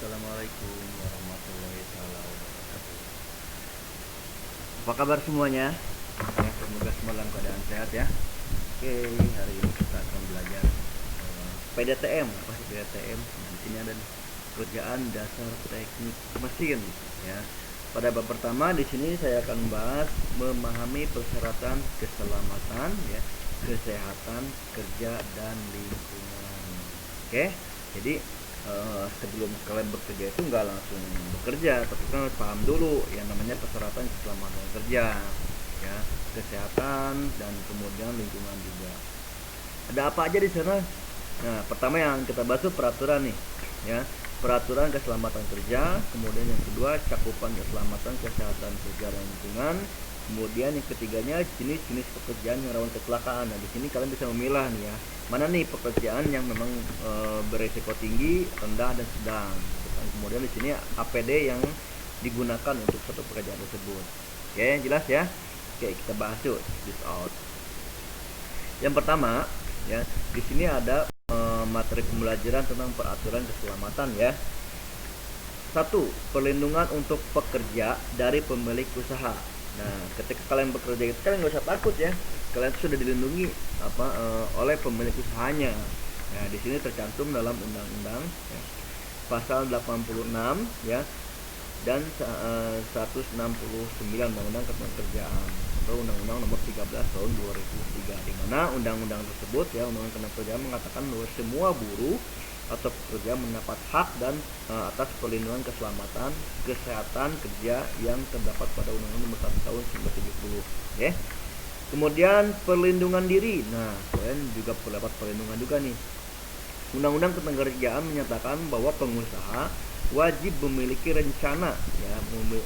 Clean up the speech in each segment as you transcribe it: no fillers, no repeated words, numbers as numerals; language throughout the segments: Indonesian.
Assalamualaikum warahmatullahi wabarakatuh. Apa kabar semuanya? Ya, semoga semua dalam keadaan sehat ya. Oke, hari ini kita akan belajar PDTM. Apa sih PDTM? Nah, di sini ada kerjaan dasar teknik mesin ya. Pada bab pertama di sini saya akan membahas memahami persyaratan keselamatan ya, kesehatan kerja dan lingkungan. Oke, jadi sebelum kalian bekerja itu nggak langsung bekerja, tapi kan harus paham dulu yang namanya persyaratan keselamatan kerja ya, kesehatan dan kemudian lingkungan juga. Ada apa aja di sana? Nah, pertama yang kita bahas itu peraturan nih ya, peraturan keselamatan kerja. Kemudian yang kedua cakupan keselamatan kesehatan kerja dan lingkungan. Kemudian yang ketiganya jenis-jenis pekerjaan yang rawan kecelakaan. Nah, di sini kalian bisa memilah nih ya, mana nih pekerjaan yang memang beresiko tinggi, rendah dan sedang. Dan kemudian di sini APD yang digunakan untuk suatu pekerjaan tersebut. Oke, jelas ya? Oke, kita bahas yuk this out. Yang pertama ya, di sini ada materi pembelajaran tentang peraturan keselamatan ya. 1. Perlindungan untuk pekerja dari pemilik usaha. Nah, ketika kalian bekerja itu kalian nggak usah takut ya. Kalian sudah dilindungi oleh pemilik usahanya. Nah, di sini tercantum dalam undang-undang ya, pasal 86 ya dan 169 Undang-Undang Ketenagakerjaan atau Undang-Undang Nomor 13 Tahun 2003, di mana undang-undang tersebut ya, Undang-Undang Ketenagakerjaan mengatakan bahwa semua buruh atau pekerja mendapat hak dan atas perlindungan keselamatan kesehatan kerja yang terdapat pada Undang-Undang Nomor 1 Tahun 1970 ya. Kemudian perlindungan diri. Nah, kalian juga dapat perlindungan juga nih. Undang-Undang Ketenagakerjaan menyatakan bahwa pengusaha wajib memiliki rencana ya,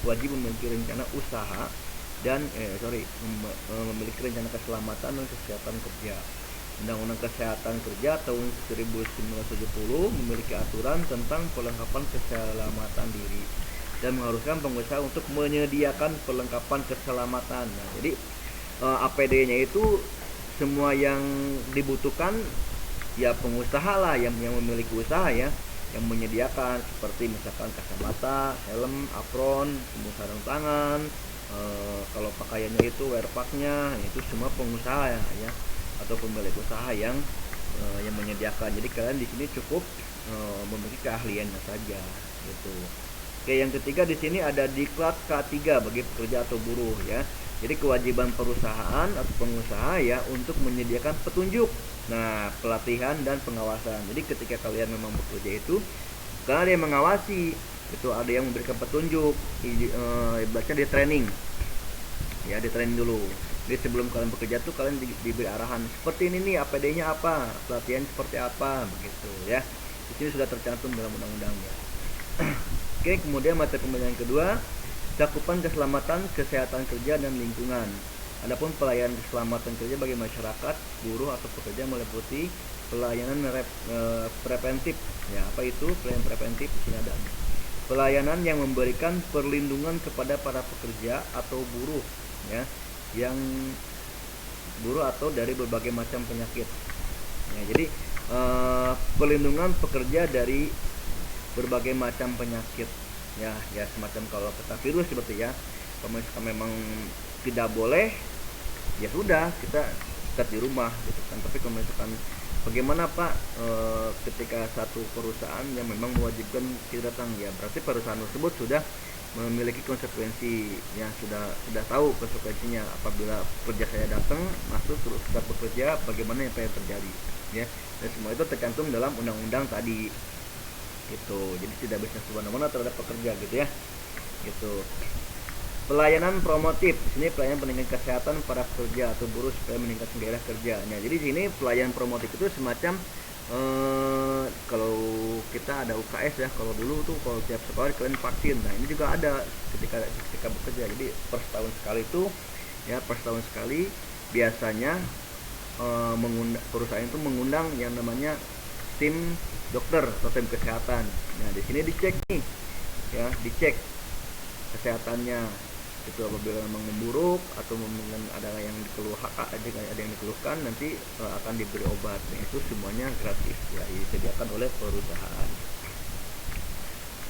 wajib memiliki rencana usaha dan memiliki rencana keselamatan dan kesehatan kerja. Undang-Undang Kesehatan Kerja tahun 1970 memiliki aturan tentang perlengkapan keselamatan diri dan mengharuskan pengusaha untuk menyediakan perlengkapan keselamatan. Nah, jadi APD-nya itu semua yang dibutuhkan ya pengusaha lah yang memiliki usaha ya, yang menyediakan, seperti misalkan kacamata, helm, apron, kemudian sarung tangan, kalau pakaiannya itu wear pack-nya itu semua pengusaha ya atau pemilik usaha yang menyediakan. Jadi kalian di sini cukup memiliki keahliannya saja gitu. Oke, yang ketiga di sini ada diklat K3 bagi pekerja atau buruh ya. Jadi kewajiban perusahaan atau pengusaha ya untuk menyediakan petunjuk, nah pelatihan dan pengawasan. Jadi ketika kalian memang bekerja itu kan ada yang mengawasi, itu ada yang memberikan petunjuk, ibaratnya di training ya, di training dulu. Jadi sebelum kalian bekerja tuh kalian diberi arahan seperti ini nih, APD-nya apa, pelatihan seperti apa, begitu ya. Di sini sudah tercantum dalam undang-undangnya. Oke, kemudian materi pembelajaran kedua, cakupan keselamatan, kesehatan kerja dan lingkungan. Adapun pelayanan keselamatan kerja bagi masyarakat, buruh atau pekerja meliputi pelayanan preventif. Ya, apa itu pelayanan preventif? Di sini ada pelayanan yang memberikan perlindungan kepada para pekerja atau buruh ya, yang buruh atau dari berbagai macam penyakit. Ya, jadi perlindungan pekerja dari berbagai macam penyakit ya semacam kalau kata virus seperti ya, kalau memang tidak boleh ya sudah kita tetap di rumah gitu kan. Tapi kalau misalkan bagaimana Pak ketika satu perusahaan yang memang mewajibkan kita datang, ya berarti perusahaan tersebut sudah memiliki konsekuensi yang sudah tahu konsekuensinya apabila pekerja saya datang masuk terus tetap bekerja, bagaimana yang terjadi ya. Dan semua itu tercantum dalam undang-undang tadi gitu. Jadi tidak bisa semena-mena terhadap pekerja gitu ya gitu. Pelayanan promotif, di sini pelayanan peningkatan kesehatan para pekerja atau buruh supaya meningkatkan gairah kerja. Nah, jadi di sini pelayanan promotif itu semacam kalau kita ada UKS ya, kalau dulu tuh kalau tiap sekolah kalian vaksin. Nah, ini juga ada ketika bekerja. Jadi per tahun sekali itu ya, per tahun sekali biasanya perusahaan itu mengundang yang namanya tim dokter atau tim kesehatan. Nah, di sini dicek nih ya, dicek kesehatannya itu apabila memang memburuk atau ada yang dikeluhkan nanti akan diberi obat. Nah, itu semuanya gratis ya, disediakan oleh perusahaan.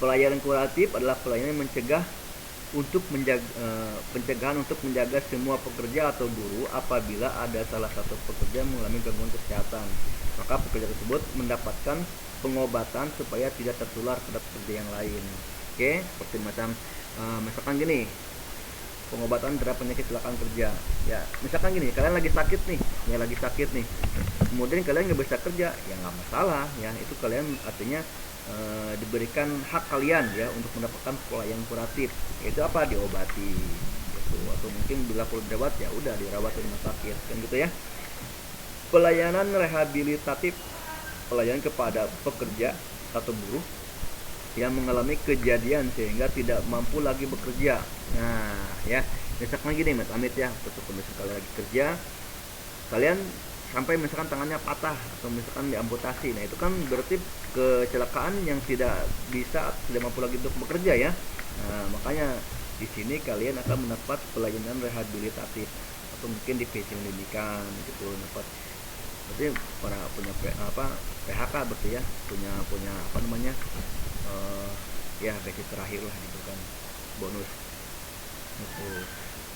Pelayanan kuratif adalah pelayanan pencegahan untuk menjaga semua pekerja atau buruh apabila ada salah satu pekerja mengalami gangguan kesehatan. Maka pekerja tersebut mendapatkan pengobatan supaya tidak tertular pada pekerja yang lain. Oke, seperti misalkan gini, pengobatan terhadap penyakit kecelakaan kerja. Ya, misalkan gini, kalian lagi sakit nih, kemudian kalian nggak bisa kerja, ya nggak masalah, ya itu kalian artinya diberikan hak kalian ya untuk mendapatkan pelayanan kuratif, yaitu apa, diobati gitu, atau mungkin bila perlu dirawat ya udah dirawat di rumah sakit kan gitu ya. Pelayanan rehabilitatif, pelayanan kepada pekerja atau buruh yang mengalami kejadian sehingga tidak mampu lagi bekerja. Nah ya, misalkan gini amit ya, untuk misalkan kalian lagi kerja, kalian sampai misalkan tangannya patah atau misalkan diamputasi, nah itu kan berarti kecelakaan yang tidak mampu lagi untuk bekerja ya. Nah makanya di sini kalian akan mendapat pelayanan rehabilitatif atau mungkin di pendidikan gitu, dapat berarti punya PHK berarti ya, punya apa namanya ya gaji terakhir lah gitu kan, bonus gitu.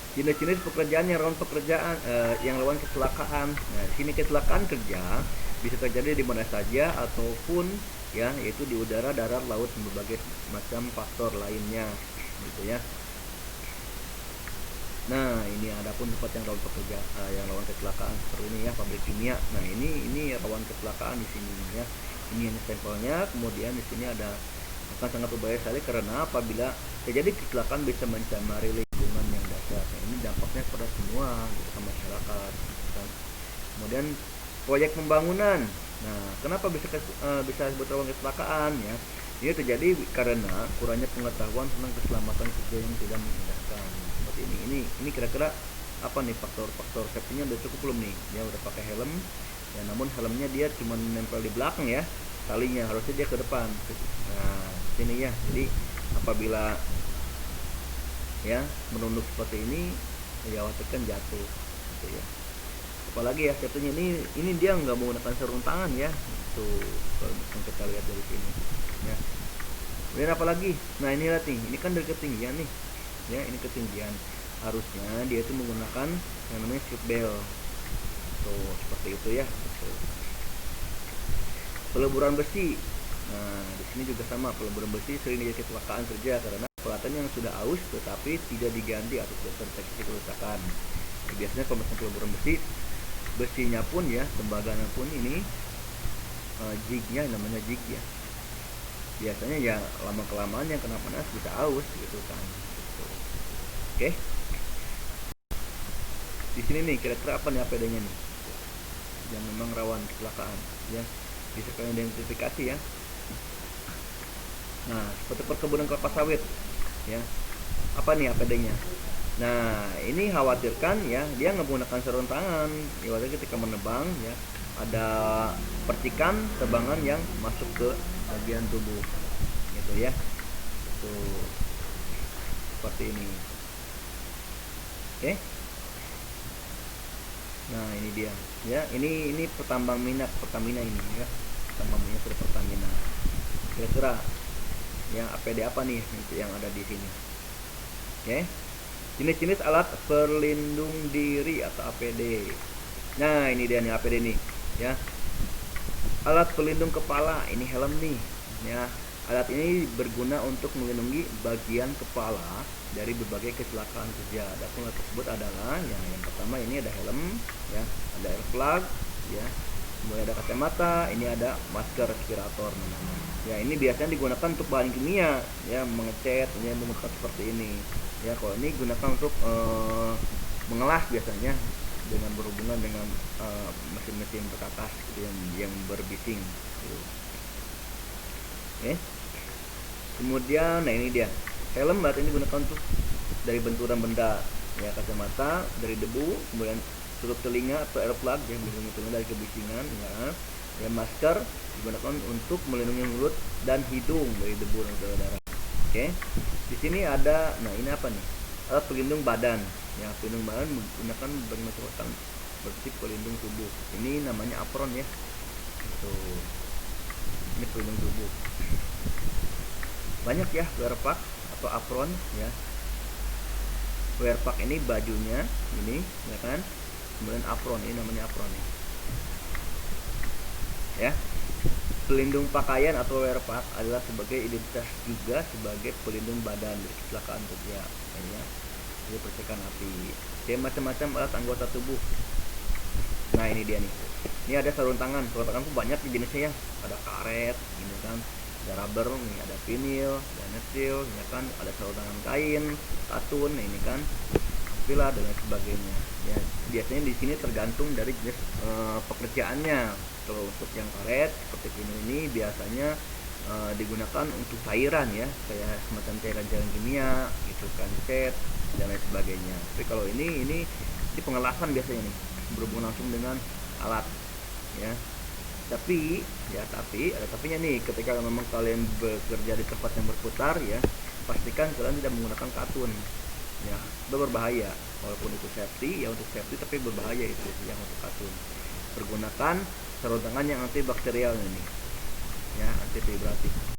Jenis-jenis pekerjaan yang rawan kecelakaan. Nah, di sini kecelakaan kerja bisa terjadi di mana saja ataupun ya, yaitu di udara, darat, laut, dan berbagai macam faktor lainnya, gitu ya. Nah, ini adapun tempat yang rawan kecelakaan seperti ini ya, pabrik kimia. Nah, ini rawan kecelakaan di sini ya. Ini yang sampelnya. Kemudian di sini ada akan sangat berbahaya sekali karena apabila terjadi kecelakaan bisa mencemari lingkungan yang dasar. Nah, ini dampaknya pada semua gitu, ke masyarakat. Kemudian proyek pembangunan. Nah, kenapa bisa disebut rawan kecelakaan ya? Ini terjadi karena kurangnya pengetahuan tentang keselamatan kerja yang tidak memudahkan. Seperti ini kira-kira apa nih faktor safety-nya udah cukup belum nih? Dia udah pakai helm, ya namun helmnya dia cuma nempel di belakang ya, talinya harusnya dia ke depan. Nah, sini ya. Jadi apabila ya menunduk seperti ini, ya khawatirkan jatuh, gitu ya. Apalagi ya safety-nya ini dia nggak menggunakan sarung tangan ya. Tuh kalau kita lihat dari sini. Ya. Kemudian apalagi, nah ini lihat nih, ini kan dari ketinggian nih, ya ini ketinggian, harusnya dia itu menggunakan yang namanya seat belt, tuh seperti itu ya. Tuh. Peleburan besi, nah di sini juga sama, peleburan besi sering jadi kecelakaan kerja karena peralatan yang sudah aus tetapi tidak diganti atau tidak terdeteksi kerusakan. Biasanya kalau misalnya peleburan besinya pun ya, tembaganya pun ini jignya, namanya jig ya, biasanya ya lama kelamaan yang kena panas bisa aus gitu kan gitu. Oke, di sini nih kira-kira apa nih APD-nya nih yang memang rawan kecelakaan ya, bisa kalian identifikasi ya. Nah, seperti perkebunan kelapa sawit ya, apa nih APD-nya? Nah, ini khawatirkan ya dia menggunakan sarung tangan ya, ketika menebang ya ada percikan tebangan yang masuk ke bagian tubuh gitu ya. Tuh seperti ini. Oke. Nah, ini dia ya, ini petambang minyak Pertamina ini ya, tambang minyak dari Pertamina. Kira-kira ya APD apa nih yang ada di sini? Oke. Jenis-jenis alat pelindung diri atau APD. Nah, ini dia nih APD nih ya. Alat pelindung kepala, ini helm nih ya. Alat ini berguna untuk melindungi bagian kepala dari berbagai kecelakaan kerja. Adapun alat tersebut adalah yang pertama ini ada helm ya, ada air plug ya, kemudian ada kacamata, ini ada masker respirator namanya. Ya, ini biasanya digunakan untuk bahan kimia ya, mengecat, ini menggunakan seperti ini. Ya, kalau ini gunakan untuk mengelas biasanya dengan berhubungan dengan mesin-mesin perkakas gitu, yang berbising gitu. Oke. Kemudian nah ini dia helm, berarti ini digunakan untuk dari benturan benda ya, kacamata dari debu, kemudian tutup telinga atau air plug ya, melindungi telinga dari kebisingan ya, masker digunakan untuk melindungi mulut dan hidung dari debu dan udara. Oke. Di sini ada, nah ini apa nih, alat pelindung badan ya, pelindung badan menggunakan bermacam bersih pelindung tubuh, ini namanya apron ya. Tuh, ini pelindung tubuh. banyak ya wear pack atau apron ya. Wear pack ini bajunya ini ya kan, kemudian apron ini namanya apron nih ya. Pelindung pakaian atau wear pack adalah sebagai identitas juga sebagai pelindung badan dari kecelakaan kerja ya, jadi percikan api. Dia macam-macam alat anggota tubuh. Nah ini dia nih, ini ada sarung tangan. Sarung tangan tuh banyak jenisnya ya, ada karet ini kan, ada rubber nih, ada vinil, ada netil ya kan, ada sarung tangan kain, katun ini kan, pilar dan lain sebagainya ya. Biasanya di sini tergantung dari jenis pekerjaannya. Kalau untuk yang karet seperti ini biasanya digunakan untuk cairan ya, kayak semacam cairan kimia gitu kan, cat dan lain sebagainya. Tapi kalau ini pengelasan biasanya nih, berhubungan langsung dengan alat ya. Tapi ada tapinya nih, ketika memang kalian bekerja di tempat yang berputar ya, pastikan kalian tidak menggunakan katun ya, itu berbahaya. Walaupun itu safety ya, untuk safety tapi berbahaya itu yang untuk katun. Pergunakan sarung tangan yang antibakterial ini ya, anti vibratif.